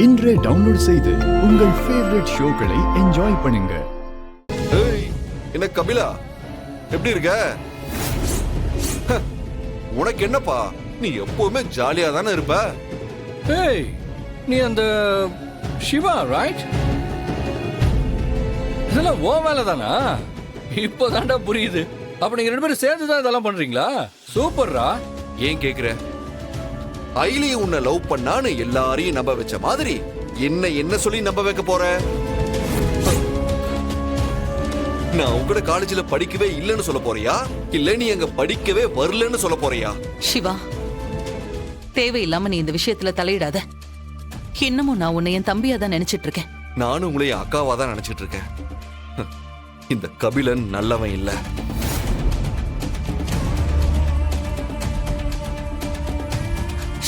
இன்றே டவுன்லோட் செய்து உங்கள் ஃபேவரட் ஷோக்களை என்ஜாய் பண்ணுங்க. என்ன கபிலா, எப்படி இருக்க? உனக்கு என்னப்பா, நீ எப்பவுமே ஜாலியா தானே இருப்ப. ஏய், நீ அந்த சிவா ரைட்? இதெல்லாம் ஓ வேலை தானா? இப்போதான்டா புரியுது. அப்ப நீங்க ரெண்டு பேரும் சேர்ந்து தான் இதெல்லாம் பண்றீங்களா? சூப்பர்ரா. ஏன் கேக்குற? ஐலி உன்னை லவ் பண்ணான்னு எல்லாரையும் நம்ப வச்ச மாதிரி என்ன சொல்லி நம்ப வைக்க போற? நான் உங்களோட காலேஜ்ல படிக்கவே இல்லைன்னு சொல்ல போறியா, இல்ல நீ அங்க படிக்கவே வரலன்னு சொல்ல போறியா? சிவா, தேவையில்லாம நீ இந்த விஷயத்துல தலையிடாத. இன்னமும் நான் உன்னை என் தம்பியா தான் நினைச்சிட்டு இருக்கேன். நானும் உங்களை அக்காவா தான் நினைச்சிட்டு இருக்கேன். இந்த கபிலன் நல்லவன் இல்ல.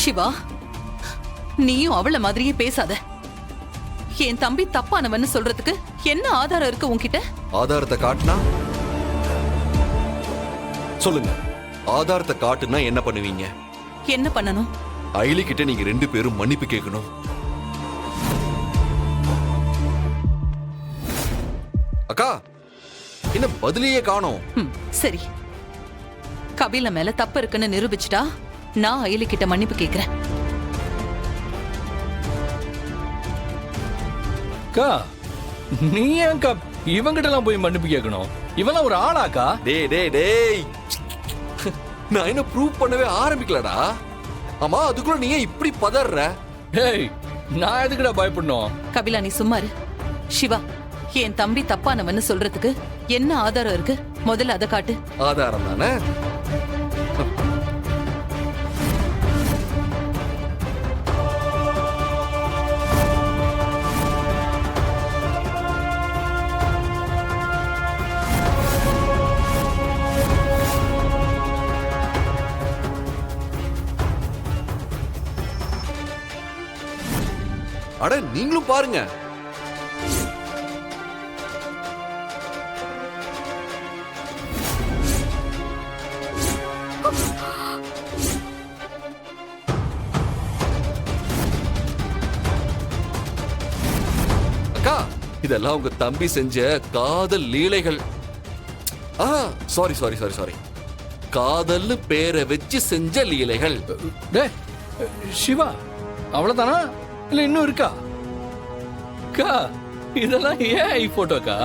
சிவா, நீயும் அவள மாதிரியே பேசாத. என் தம்பி தப்பானவன்னு சொல்றதுக்கு என்ன ஆதாரம் இருக்கு உன்கிட்ட? ஆதாரத்தை காட்டுனா சொல்லுங்க. ஆதாரத்தை காட்டுனா என்ன பண்ணுவீங்க? என்ன பண்ணணும்? ஐலி கிட்ட நீங்க ரெண்டு பேரும் மன்னிப்பு கேட்கணும். அக்கா, என்ன பதிலையே காணோம்? சரி, கபில மேல தப்பு இருக்குன்னு நிரூபிச்சுட்டா நான் அயலி கிட்ட மன்னிப்பு கேக்குறேன். நீ ஏன் இவங்கிட்ட எல்லாம் போய் மன்னிப்பு கேட்கணும்? இவெல்லாம் ஒரு ஆளாக்கா? டேய், நான் என்ன ப்ரூவ் பண்ணவே ஆரம்பிக்கலடா. ஆமா, அதுக்குள்ள நீ இப்படி பதற? டேய், நான் எதுக்குடா பயப்படணும்? கபிலா, நீ சும்மா இரு. சிவா, என் தம்பி தப்பானவன்னு சொல்றதுக்கு என்ன ஆதாரம் இருக்கு? முதல்ல அதை காட்டு. ஆதாரம் தானே? அட, நீங்களும் பாருங்க. அக்கா, இதெல்லாம் உங்க தம்பி செஞ்ச காதல் லீலைகள். சாரி, காதல்னு பேரை வச்சு செஞ்ச லீலைகள். டேய் சிவா, அவ்வளவுதானா இல்ல இன்னும் இருக்கா? அக்கா, இதெல்லாம் ஏன் போட்டோக்கா?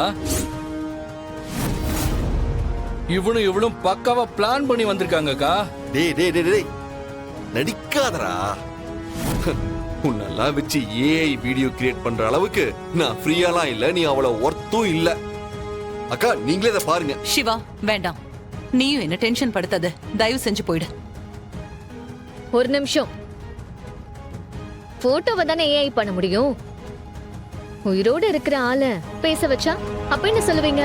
இவளும் பக்காவா பிளான் பண்ணி வந்திருக்காங்கக்கா. டேய், நடிக்காதரா. உன்னெல்லாம் வச்சு ஏஐ வீடியோ கிரியேட் பண்ற அளவுக்கு நான் ஃப்ரீயாலாம் இல்ல, நீ அவளை ஒர்த்தும் இல்ல. அக்கா, நீங்களே இதை பாருங்க. சிவா, வேண்டாம். நீயும் என்ன டென்ஷன் படுத்தாத. தயவு செஞ்சு போயிடு. ஒரு நிமிஷம். போட்டோவை தானே ஏஐ பண்ண முடியும். உயிரோடு இருக்கிற ஆளை பேச வச்சா அப்ப என்ன சொல்லுவீங்க?